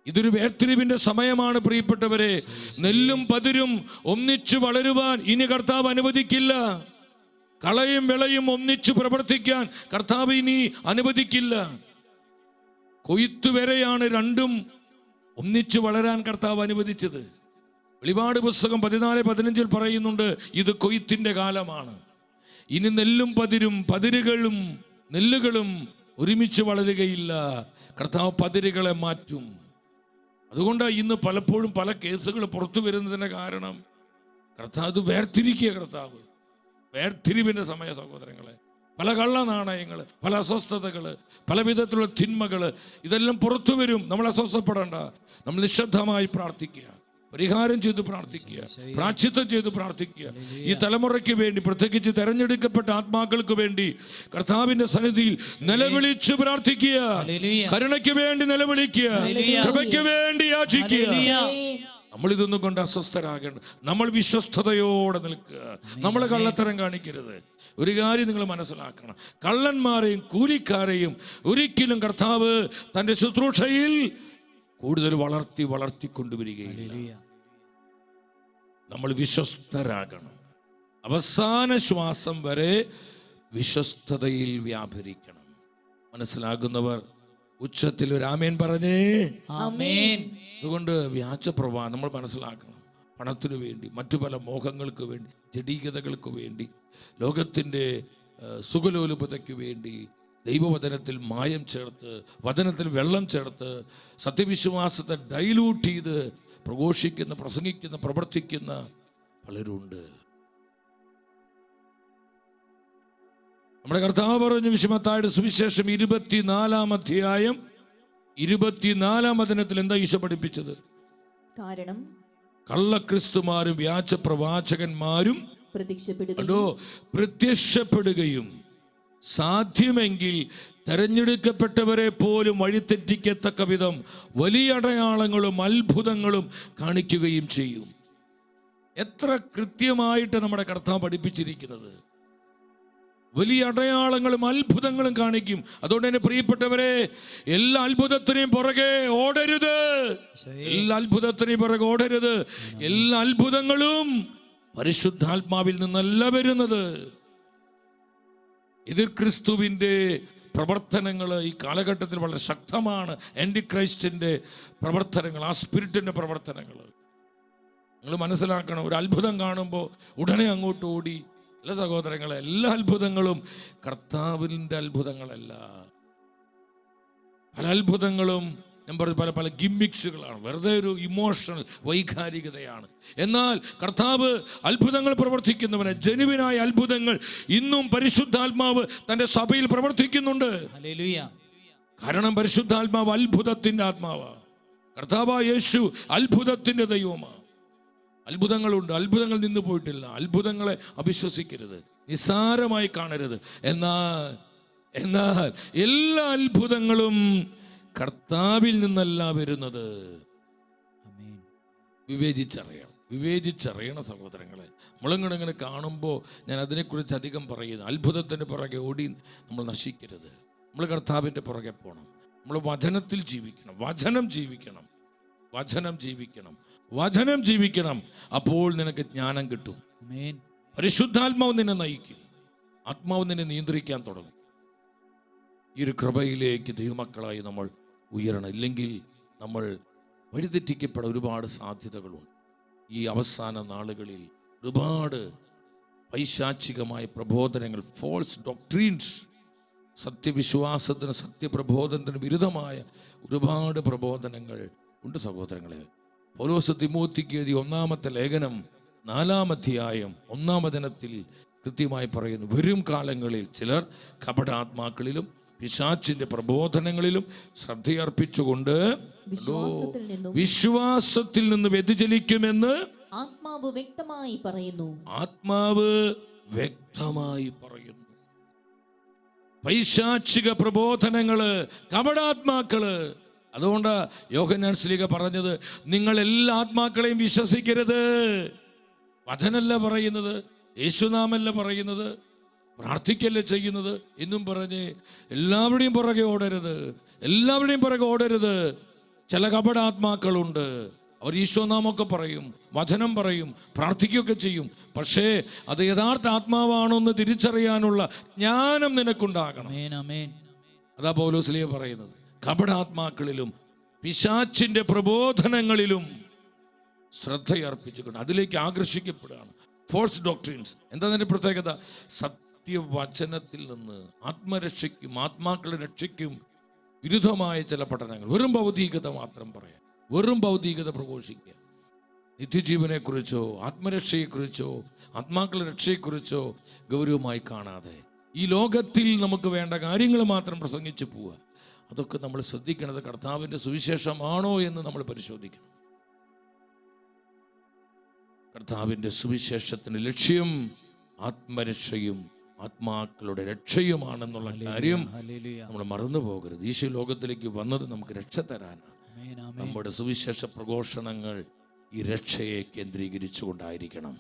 ഇതൊരു വേർതിരിവിന്റെ സമയമാണ് പ്രിയപ്പെട്ടവരെ. നെല്ലും പതിരും ഒന്നിച്ചു വളരുവാൻ ഇനി കർത്താവ് അനുവദിക്കില്ല. കളയും വിളയും ഒന്നിച്ചു പ്രവർത്തിക്കാൻ കർത്താവ് ഇനി അനുവദിക്കില്ല. കൊയ്ത്തു വരെയാണ് രണ്ടും ഒന്നിച്ചു വളരാൻ കർത്താവ് അനുവദിച്ചത്. വെളിപാട് പുസ്തകം 14:15 പറയുന്നുണ്ട്, ഇത് കൊയ്ത്തിന്റെ കാലമാണ്. ഇനി നെല്ലും പതിരും, പതിരുകളും നെല്ലുകളും ഒരുമിച്ച് വളരുകയില്ല. കർത്താവ് പതിരുകളെ മാറ്റും. അതുകൊണ്ട് ഇന്ന് പലപ്പോഴും പല കേസുകൾ പുറത്തു വരുന്നതിന്റെ കാരണം കർത്താവ് വേർതിരിക്കുക. കർത്താവ് വേർതിരിവിന്റെ സമയ സഹോദരങ്ങളെ, പല കള്ള നാണയങ്ങൾ, പല അസ്വസ്ഥതകൾ, പല വിധത്തിലുള്ള തിന്മകൾ, ഇതെല്ലാം പുറത്തു വരും. നമ്മൾ അസ്വസ്ഥപ്പെടേണ്ട. നമ്മൾ നിശബ്ദമായി പ്രാർത്ഥിക്കുക, പരിഹാരം ചെയ്ത് പ്രാർത്ഥിക്കുക, പ്രാശ്ചിത്തം ചെയ്ത് പ്രാർത്ഥിക്കുക. ഈ തലമുറയ്ക്ക് വേണ്ടി, പ്രത്യേകിച്ച് തെരഞ്ഞെടുക്കപ്പെട്ട ആത്മാക്കൾക്ക് വേണ്ടി കർത്താവിന്റെ സന്നിധിയിൽ നിലവിളിച്ച് പ്രാർത്ഥിക്കുക. കരുണയ്ക്ക് വേണ്ടി നിലവിളിക്കുക, കൃപയ്ക്ക് വേണ്ടി യാചിക്കുക. നമ്മൾ ഇതൊന്നും കൊണ്ട് അസ്വസ്ഥരാകേണ്ട. നമ്മൾ വിശ്വസ്തയോടെ നിൽക്കുക. നമ്മൾ കള്ളത്തരം കാണിക്കരുത്. ഒരു കാര്യം നിങ്ങൾ മനസ്സിലാക്കണം, കള്ളന്മാരെയും കൂലിക്കാരെയും ഒരിക്കലും കർത്താവ് തൻ്റെ ശുശ്രൂഷയിൽ കൂടുതൽ വളർത്തിക്കൊണ്ടുവരികയില്ല. നമ്മൾ വിശ്വസ്തരാകണം. അവസാന ശ്വാസം വരെ വിശ്വസ്തതയിൽ വ്യാപരിക്കണം. മനസ്സിലാകുന്നവർ ഉച്ചത്തിൽ ഒരു ആമേൻ പറഞ്ഞേ. ആമേൻ. അതുകൊണ്ട് വ്യാജപ്രവാഹം നമ്മൾ മനസ്സിലാക്കണം. പണത്തിനു വേണ്ടി, മറ്റു പല മോഹങ്ങൾക്ക് വേണ്ടി, ജഡീകതകൾക്ക് വേണ്ടി, ലോകത്തിൻ്റെ സുഖലോലുപതയ്ക്ക് വേണ്ടി ദൈവവചനത്തിൽ മായം ചേർത്ത്, വചനത്തിൽ വെള്ളം ചേർത്ത്, സത്യവിശ്വാസത്തെ ഡൈലൂട്ട് ചെയ്ത് പ്രഘോഷിക്കുന്ന, പ്രസംഗിക്കുന്ന, പ്രവർത്തിക്കുന്ന പലരുണ്ട്. നമ്മുടെ കർത്താവ് പറഞ്ഞു, വിശുദ്ധ സുവിശേഷം 24-ാം അധ്യായം 24-ാം വചനത്തിൽ എന്താ ഈശോ പഠിപ്പിച്ചത്? കാരണം കള്ളക്രിസ്തുമാരും വ്യാജ പ്രവാചകന്മാരും പ്രത്യക്ഷപ്പെടുകയും സാധ്യമെങ്കിൽ തെരഞ്ഞെടുക്കപ്പെട്ടവരെ പോലും വഴിതെറ്റിക്കത്തക്ക വിധം വലിയ അടയാളങ്ങളും അത്ഭുതങ്ങളും കാണിക്കുകയും ചെയ്യും. എത്ര കൃത്യമായിട്ട് നമ്മുടെ കർത്താവ് പഠിപ്പിച്ചിരിക്കുന്നത്! വലിയ അടയാളങ്ങളും അത്ഭുതങ്ങളും കാണിക്കും. അതുകൊണ്ട് തന്നെ പ്രിയപ്പെട്ടവരെ, എല്ലാ അത്ഭുതത്തിനെയും പുറകെ ഓടരുത്. എല്ലാ അത്ഭുതത്തിനെയും പുറകെ ഓടരുത്. എല്ലാ അത്ഭുതങ്ങളും പരിശുദ്ധാത്മാവിൽ നിന്നല്ല വരുന്നത്. ഇത് ക്രിസ്തുവിൻ്റെ പ്രവർത്തനങ്ങൾ ഈ കാലഘട്ടത്തിൽ വളരെ ശക്തമാണ്. ആന്റി ക്രൈസ്റ്റിൻ്റെ പ്രവർത്തനങ്ങൾ, ആ സ്പിരിറ്റിൻ്റെ പ്രവർത്തനങ്ങൾ നിങ്ങൾ മനസ്സിലാക്കണം. ഒരു അത്ഭുതം കാണുമ്പോൾ ഉടനെ അങ്ങോട്ട് ഓടി. അല്ല സഹോദരങ്ങളെ, എല്ലാ അത്ഭുതങ്ങളും കർത്താവിൻ്റെ അത്ഭുതങ്ങളല്ല. പല അത്ഭുതങ്ങളും ഞാൻ പറഞ്ഞു പല ഗിമ്മിക്സുകളാണ്, വെറുതെ ഒരു ഇമോഷണൽ വൈകാരികതയാണ്. എന്നാൽ കർത്താവ് അത്ഭുതങ്ങൾ പ്രവർത്തിക്കുന്നവനെ, ജനുവിനായ അത്ഭുതങ്ങൾ ഇന്നും പരിശുദ്ധാത്മാവ് തൻ്റെ സഭയിൽ പ്രവർത്തിക്കുന്നുണ്ട്. കാരണം പരിശുദ്ധാത്മാവ് അത്ഭുതത്തിൻ്റെ ആത്മാവാണ്. കർത്താവായ യേശു അത്ഭുതത്തിൻ്റെ ദൈവമാണ്. അത്ഭുതങ്ങളുണ്ട്, അത്ഭുതങ്ങൾ നിന്ന് പോയിട്ടില്ല. അത്ഭുതങ്ങളെ അവിശ്വസിക്കരുത്, നിസ്സാരമായി കാണരുത്. എന്നാൽ എല്ലാ അത്ഭുതങ്ങളും കർത്താവിൽ നിന്നല്ല വരുന്നത്. വിവേചിച്ചറിയണം സഹോദരങ്ങളെ. നമ്മളിങ്ങനെ കാണുമ്പോൾ ഞാൻ അതിനെക്കുറിച്ച് അധികം പറയുന്നു. അത്ഭുതത്തിൻ്റെ പുറകെ ഓടി നമ്മൾ നശിക്കരുത്. നമ്മൾ കർത്താവിൻ്റെ പുറകെ പോകണം. നമ്മൾ വചനത്തിൽ ജീവിക്കണം. വചനം ജീവിക്കണം. അപ്പോൾ നിനക്ക് ജ്ഞാനം കിട്ടും. പരിശുദ്ധാത്മാവ് നിന്നെ നയിക്കും. ആത്മാവ് നിന്നെ നിയന്ത്രിക്കാൻ തുടങ്ങും. ഈ ഒരു കൃപയിലേക്ക് ദൈവമക്കളായി നമ്മൾ ഉയരണം. ഇല്ലെങ്കിൽ നമ്മൾ വഴിതെറ്റിക്കപ്പെടാൻ ഒരുപാട് സാധ്യതകളുണ്ട്. ഈ അവസാന നാളുകളിൽ ഒരുപാട് പൈശാചികമായ പ്രബോധനങ്ങൾ, ഫോൾസ് ഡോക്ട്രീൻസ്, സത്യവിശ്വാസത്തിന്, സത്യപ്രബോധനത്തിന് വിരുദ്ധമായ ഒരുപാട് പ്രബോധനങ്ങൾ ഉണ്ട് സഹോദരങ്ങളെ. പൗലോസ് തിമോത്തിക്ക് എഴുതിയ 1-ാമത്തെ ലേഖനം 4-ാം അധ്യായം 1-ാം വചനത്തിൽ കൃത്യമായി പറയുന്നു, വരും കാലങ്ങളിൽ ചിലർ കപടാത്മാക്കളിലും പിശാചിന്റെ പ്രബോധനങ്ങളിലും ശ്രദ്ധയർപ്പിച്ചുകൊണ്ട് വിശ്വാസത്തിൽ നിന്ന് വ്യതിചലിക്കുമെന്ന് ആത്മാവ് വ്യക്തമായി പറയുന്നു. പൈശാചിക പ്രബോധനങ്ങള്, കപടാത്മാക്കള്. അതുകൊണ്ട് യോഹന്നാൻ ശ്ലീഹ പറഞ്ഞത്, നിങ്ങൾ എല്ലാ ആത്മാക്കളെയും വിശ്വസിക്കരുത്. വചനല്ല പറയുന്നത്, യേശുനാമല്ല പറയുന്നത്, പ്രാർത്ഥിക്കല്ലേ ചെയ്യുന്നത് എന്നും പറഞ്ഞ് എല്ലാവരുടെയും പുറകെ ഓടരുത്. ചില കപടാത്മാക്കളുണ്ട്. അവർ ഈശോനാമൊക്കെ പറയും, വചനം പറയും, പ്രാർത്ഥിക്കുകയൊക്കെ ചെയ്യും. പക്ഷേ അത് യഥാർത്ഥ ആത്മാവാണോ എന്ന് തിരിച്ചറിയാനുള്ള ജ്ഞാനം നിനക്കുണ്ടാകണം. അതാ പൗലോസ്ലീഹ പറയുന്നത്. കപടാത്മാക്കളിലും പിശാചിന്റെ പ്രബോധനങ്ങളിലും ശ്രദ്ധയർപ്പിച്ചുകൊണ്ട് അതിലേക്ക് ആകർഷിക്കപ്പെടുകയാണ്. False doctrines. എന്താ അതിന്റെ പ്രത്യേകത? സത്യവചനത്തിൽ നിന്ന് ആത്മരക്ഷയ്ക്കും ആത്മാക്കളുടെ രക്ഷയ്ക്കും വിരുദ്ധമായ ചില പഠനങ്ങൾ, വെറും ഭൗതികത മാത്രം പറയാം, വെറും ഭൗതികത പ്രഘോഷിക്കുക. നിത്യജീവനെക്കുറിച്ചോ ആത്മരക്ഷയെക്കുറിച്ചോ ആത്മാക്കളുടെ രക്ഷയെക്കുറിച്ചോ ഗൗരവമായി കാണാതെ ഈ ലോകത്തിൽ നമുക്ക് വേണ്ട കാര്യങ്ങൾ മാത്രം പ്രസംഗിച്ച് പോവുക. അതൊക്കെ നമ്മൾ ശ്രദ്ധിക്കേണ്ടത് കർത്താവിൻ്റെ സുവിശേഷമാണോ എന്ന് നമ്മൾ പരിശോധിക്കണം. കർത്താവിൻ്റെ സുവിശേഷത്തിൻ്റെ ലക്ഷ്യം ആത്മരക്ഷയും ആത്മാക്കളുടെ രക്ഷയുമാണെന്നുള്ള കാര്യം നമ്മൾ മറന്നു പോകരുത്. ഈശോ ലോകത്തിലേക്ക് വന്നത് നമുക്ക് രക്ഷ തരാനാണ്. നമ്മുടെ സുവിശേഷ പ്രഘോഷണങ്ങൾ ഈ രക്ഷയെ കേന്ദ്രീകരിച്ചുകൊണ്ടായിരിക്കണം.